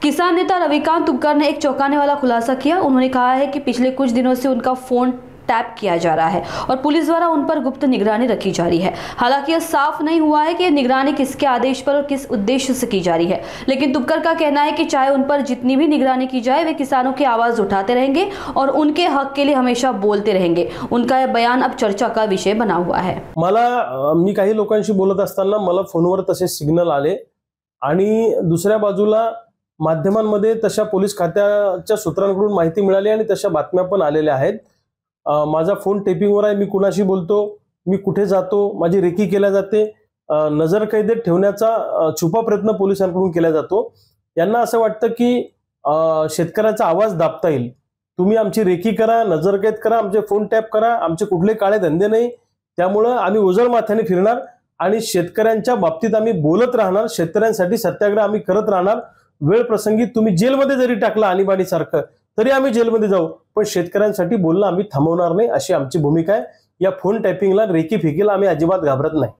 किसान नेता रविकांत तुपकर ने एक चौंकाने वाला खुलासा किया। उन्होंने कहा है कि पिछले कुछ दिनों से उनका फोन टैप किया जा रहा है और पुलिस द्वारा उन पर गुप्त निगरानी रखी जा रही है। हालांकि यह साफ नहीं हुआ है कि यह निगरानी किसके आदेश पर और किस उद्देश्य से की जा रही है, लेकिन तुपकर का कहना है कि चाहे उन पर जितनी भी निगरानी की जाए, वे किसानों की आवाज उठाते रहेंगे और उनके हक के लिए हमेशा बोलते रहेंगे। उनका यह बयान अब चर्चा का विषय बना हुआ है। मी काही लोकांशी बोलत असताना मला फोनवर तसे सिग्नल आले आणि दुसऱ्या बाजूला माध्यमांमध्ये तशा पोलीस खात्याच्या सूत्रांकडून माहिती मिळाली आणि तशा बातम्या पण आलेल्या आहेत। माझा फोन टेपिंगवर आहे, मी कुणाशी बोलतो, मी कुठे जातो, माझी रेकी केल्या जाते, नजरकैदेत ठेवण्याचा छुपा प्रयत्न पोलिसांकडून केला जातो। यांना असं वाटतं की शेतकऱ्याचा आवाज दाबता येईल, तुम्ही आमची रेकी करा, नजरकैद करा, आमचे फोन टॅप करा, आमचे कुठले काळे धंदे नाही, त्यामुळे आम्ही उजळ माथ्याने फिरणार आणि शेतकऱ्यांच्या बाबतीत आम्ही बोलत राहणार, शेतकऱ्यांसाठी सत्याग्रह आम्ही करत राहणार। वेळ प्रसंगी तुम्ही जेलमध्ये जरी टाकला आणीबाणी सारखं तरी आम्ही जेलमध्ये जाऊ, पण शेतकऱ्यांसाठी बोलणं आम्ही थांबवणार नाही, अशी आमची भूमिका आहे। या फोन टॅपिंगला, रेकी फेकीला आम्ही अजिबात घाबरत नाही।